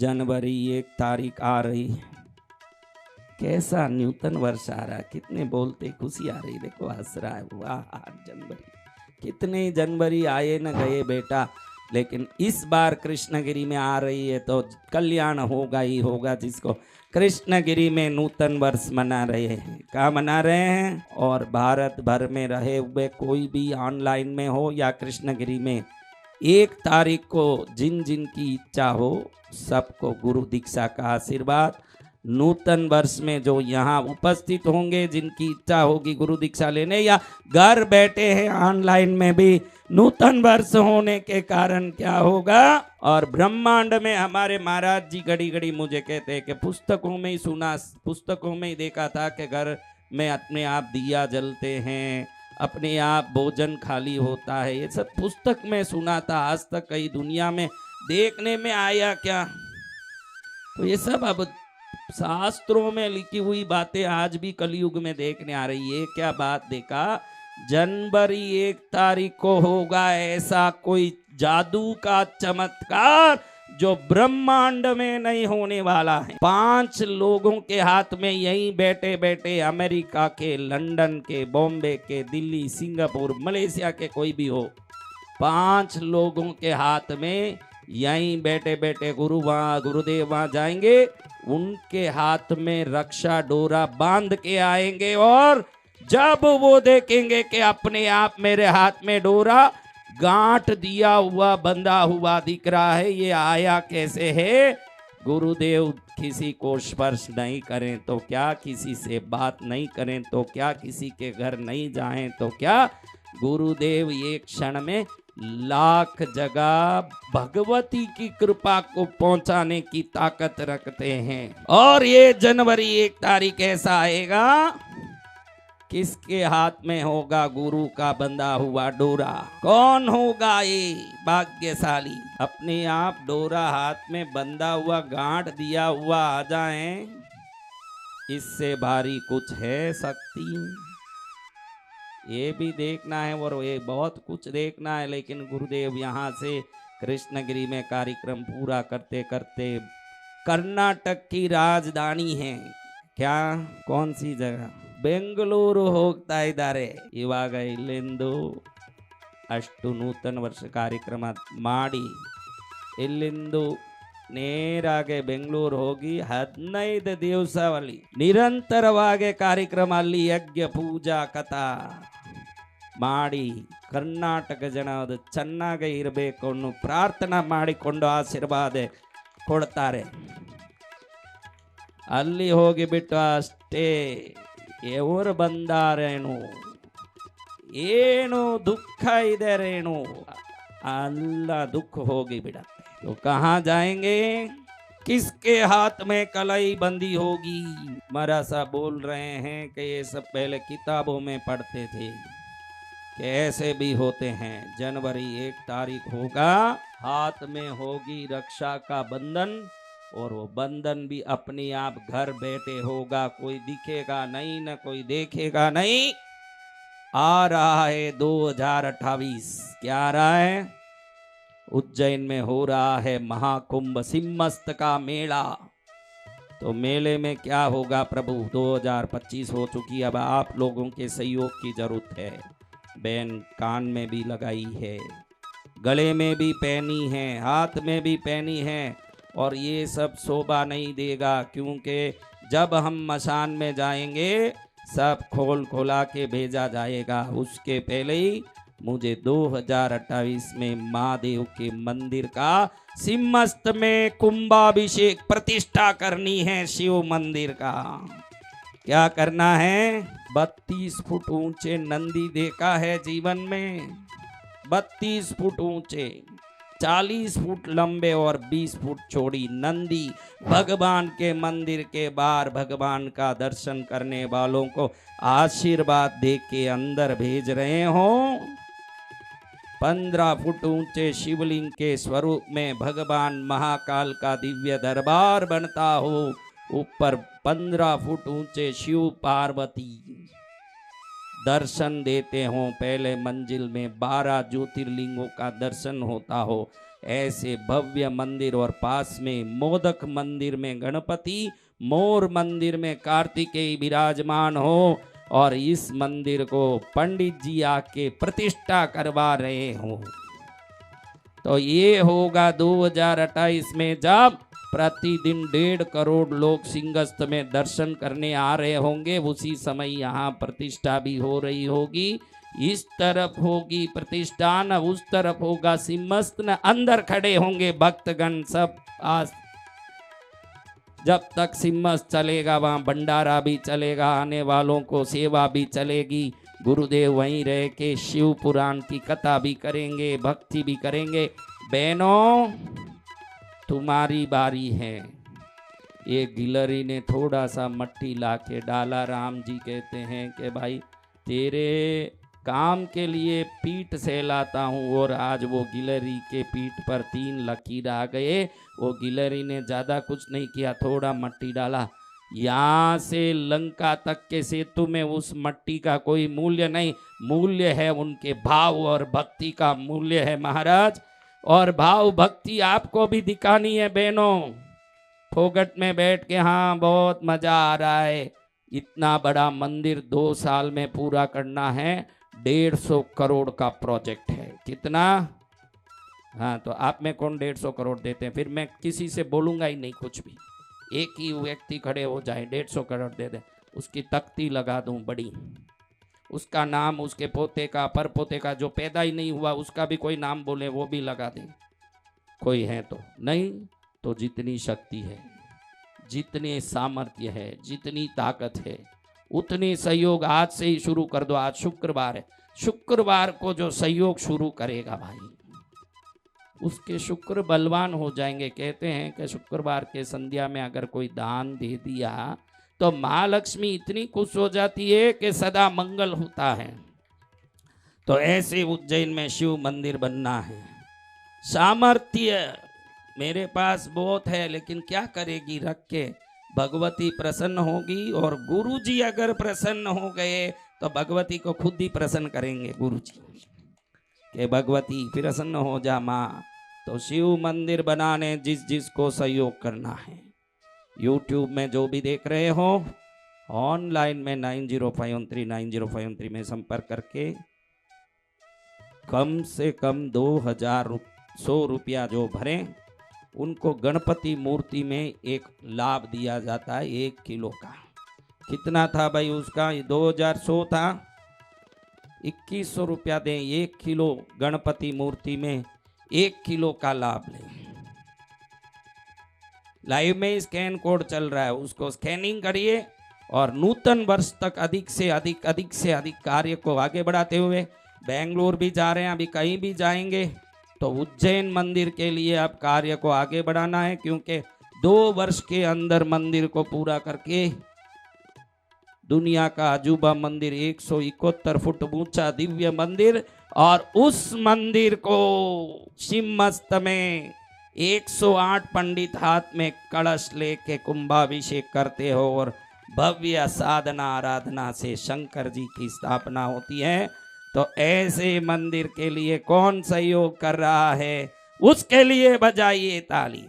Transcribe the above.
जनवरी 1 तारीख आ रही, कैसा नूतन वर्ष आ रहा, कितने बोलते खुशी आ रही, देखो हंस रहा है, वाह जनवरी, कितने जनवरी आए न गए बेटा, लेकिन इस बार कृष्णगिरी में आ रही है तो कल्याण होगा ही होगा। जिसको कृष्णगिरी में नूतन वर्ष मना रहे हैं, क्या मना रहे हैं, और भारत भर में रहे हुए कोई भी ऑनलाइन में हो या कृष्णगिरी में 1 तारीख को जिन जिन की इच्छा हो सबको गुरु दीक्षा का आशीर्वाद। नूतन वर्ष में जो यहाँ उपस्थित होंगे, जिनकी इच्छा होगी गुरु दीक्षा लेने या घर बैठे हैं ऑनलाइन में भी, नूतन वर्ष होने के कारण क्या होगा, और ब्रह्मांड में हमारे महाराज जी घड़ी घड़ी मुझे कहते हैं कि पुस्तकों में ही सुना, पुस्तकों में ही देखा था कि घर में अपने आप दिया जलते हैं, अपने आप भोजन खाली होता है, ये सब पुस्तक में सुना था, आज तक कई दुनिया में देखने में आया क्या। तो ये सब अब शास्त्रों में लिखी हुई बातें आज भी कलयुग में देखने आ रही है। क्या बात देखा, जनवरी 1 तारीख को होगा ऐसा कोई जादू का चमत्कार जो ब्रह्मांड में नहीं होने वाला है। 5 लोगों के हाथ में यहीं बैठे बैठे, अमेरिका के, लंदन के, बॉम्बे के, दिल्ली, सिंगापुर, मलेशिया के कोई भी हो, 5 लोगों के हाथ में यहीं बैठे बैठे गुरुदेव वहां जाएंगे, उनके हाथ में रक्षा डोरा बांध के आएंगे, और जब वो देखेंगे कि अपने आप मेरे हाथ में डोरा गांठ दिया हुआ बंधा हुआ दिख रहा है, ये आया कैसे है, गुरुदेव किसी को स्पर्श नहीं करें तो क्या, किसी से बात नहीं करें तो क्या, किसी के घर नहीं जाएं तो क्या, गुरुदेव एक क्षण में लाख जगह भगवती की कृपा को पहुंचाने की ताकत रखते हैं। और ये जनवरी 1 तारीख ऐसा आएगा, किसके हाथ में होगा गुरु का बंधा हुआ डोरा, कौन होगा ये भाग्यशाली, अपने आप डोरा हाथ में बंधा हुआ गांठ दिया हुआ आ जाए, इससे भारी कुछ है शक्ति, ये भी देखना है और ये बहुत कुछ देखना है। लेकिन गुरुदेव यहाँ से कृष्णगिरी में कार्यक्रम पूरा करते करते कर्नाटक की राजधानी है, क्या कौन सी जगह, बेंगलुरु होता इधारे, इवाग इल्लिंदु अष्टु नूतन वर्ष कार्यक्रम ಮಾಡಿ इल्लिंदु ನೇರಾಗೆ ಬೆಂಗಳೂರು ಹೋಗಿ 15 ದಿವಸದಲ್ಲಿ ನಿರಂತರವಾಗಿ ಕಾರ್ಯಕ್ರಮ, ಅಲ್ಲಿ ಯಜ್ಞ ಪೂಜಾ ಕಥಾ ಮಾಡಿ ಕರ್ನಾಟಕ ಜನ ಅದು ಚೆನ್ನಾಗಿ ಇರಬೇಕು ಅನ್ನೋ ಪ್ರಾರ್ಥನಾ ಮಾಡಿಕೊಂಡು ಆಶೀರ್ವಾದ ಕೊಡ್ತಾರೆ। ಅಲ್ಲಿ ಹೋಗಿಬಿಟ್ಟು ಅಷ್ಟೇ ಎವರು ಬಂದಾರೇನು, ಏನು ದುಃಖ ಇದೆ ರೇಣು, ಅಲ್ಲ ದುಃಖ ಹೋಗಿ ಬಿಡತ್ತೆ। तो कहाँ जाएंगे, किसके हाथ में कलाई बंदी होगी। महाराज साहब बोल रहे हैं कि ये सब पहले किताबों में पढ़ते थे कि ऐसे भी होते हैं। जनवरी 1 तारीख होगा, हाथ में होगी रक्षा का बंधन, और वो बंधन भी अपने आप घर बैठे होगा, कोई दिखेगा नहीं न कोई देखेगा नहीं। आ रहा है 2028, क्या आ रहा है, उज्जैन में हो रहा है महाकुंभ सिम्मस्त का मेला। तो मेले में क्या होगा प्रभु, 2025 हो चुकी, अब आप लोगों के सहयोग की जरूरत है। बहन कान में भी लगाई है, गले में भी पहनी है, हाथ में भी पहनी है, और ये सब शोभा नहीं देगा, क्योंकि जब हम मशान में जाएंगे सब खोल खोला के भेजा जाएगा। उसके पहले ही मुझे 2028 में महादेव के मंदिर का सिम्मस्त में कुंभाभिषेक प्रतिष्ठा करनी है। शिव मंदिर का क्या करना है, 32 फुट ऊंचे नंदी देखा है जीवन में, 32 फुट ऊंचे, 40 फुट लंबे और 20 फुट चौड़ी नंदी भगवान के मंदिर के बाहर भगवान का दर्शन करने वालों को आशीर्वाद दे के अंदर भेज रहे हो। 15 फुट ऊंचे शिवलिंग के स्वरूप में भगवान महाकाल का दिव्य दरबार बनता हो, ऊपर 15 फुट ऊंचे शिव पार्वती दर्शन देते हो, पहले मंजिल में 12 ज्योतिर्लिंगों का दर्शन होता हो, ऐसे भव्य मंदिर और पास में मोदक मंदिर में गणपति, मोर मंदिर में कार्तिकेय विराजमान हो और इस मंदिर को पंडित जी आके प्रतिष्ठा करवा रहे हो, तो ये होगा 2028 में जब प्रतिदिन 1.5 करोड़ लोग सिंहस्थ में दर्शन करने आ रहे होंगे। उसी समय यहाँ प्रतिष्ठा भी हो रही होगी। इस तरफ होगी प्रतिष्ठा न उस तरफ होगा सिंहस्थ न, अंदर खड़े होंगे भक्तगण सब। आज जब तक सिंहस्थ चलेगा वहाँ भंडारा भी चलेगा, आने वालों को सेवा भी चलेगी। गुरुदेव वहीं रह के शिव पुराण की कथा भी करेंगे, भक्ति भी करेंगे। बहनों तुम्हारी बारी है। ये गिलहरी ने थोड़ा सा मट्टी लाके डाला। राम जी कहते हैं कि भाई तेरे काम के लिए पीठ सहलाता हूँ, और आज वो गिलहरी के पीठ पर 3 लकीर आ गए। वो गिलहरी ने ज़्यादा कुछ नहीं किया, थोड़ा मट्टी डाला। यहाँ से लंका तक के सेतु में उस मट्टी का कोई मूल्य नहीं, मूल्य है उनके भाव और भक्ति का मूल्य है महाराज। और भाव भक्ति आपको भी दिखानी है बहनों। फोगट में बैठ के हाँ बहुत मजा आ रहा है, इतना बड़ा मंदिर 2 साल में पूरा करना है। 150 करोड़ का प्रोजेक्ट है। कितना? हाँ, तो आप में कौन 150 करोड़ देते हैं? फिर मैं किसी से बोलूंगा ही नहीं कुछ भी। एक ही व्यक्ति खड़े हो जाए 150 करोड़ दे दे, उसकी तख्ती लगा दूं बड़ी, उसका नाम, उसके पोते का, पर पोते का, जो पैदा ही नहीं हुआ उसका भी कोई नाम बोले वो भी लगा दें। कोई है तो नहीं, तो जितनी शक्ति है, जितने सामर्थ्य है, जितनी ताकत है, उतनी सहयोग आज से ही शुरू कर दो। आज शुक्रवार है, शुक्रवार को जो सहयोग शुरू करेगा भाई, उसके शुक्र बलवान हो जाएंगे। कहते हैं कि शुक्रवार के संध्या में अगर कोई दान दे दिया तो माँ लक्ष्मी इतनी खुश हो जाती है कि सदा मंगल होता है। तो ऐसे उज्जैन में शिव मंदिर बनना है। सामर्थ्य मेरे पास बहुत है, लेकिन क्या करेगी रख के? भगवती प्रसन्न होगी, और गुरुजी अगर प्रसन्न हो गए तो भगवती को खुद ही प्रसन्न करेंगे गुरुजी कि भगवती प्रसन्न हो जा माँ। तो शिव मंदिर बनाने जिस जिस को सहयोग करना है, YouTube में जो भी देख रहे हो, ऑनलाइन में 9051390513 में संपर्क करके कम से कम 2100 रुपया जो भरें, उनको गणपति मूर्ति में एक लाभ दिया जाता है 1 किलो का। कितना था भाई उसका? 2100 था, 2100 रुपया दें, 1 किलो गणपति मूर्ति में 1 किलो का लाभ लें। लाइव में स्कैन कोड चल रहा है, उसको स्कैनिंग करिए और नूतन वर्ष तक अधिक से अधिक कार्य को आगे बढ़ाते हुए, बेंगलोर भी जा रहे हैं, अभी कहीं भी जाएंगे तो उज्जैन मंदिर के लिए अब कार्य को आगे बढ़ाना है, क्योंकि 2 वर्ष के अंदर मंदिर को पूरा करके दुनिया का अजूबा मंदिर, 171 फुट ऊंचा दिव्य मंदिर, और उस मंदिर को सिंहस्थ में 108 पंडित हाथ में कलश लेके कुंभाभिषेक करते हो और भव्य साधना आराधना से शंकर जी की स्थापना होती है। तो ऐसे मंदिर के लिए कौन सहयोग कर रहा है? उसके लिए बजाइए ताली।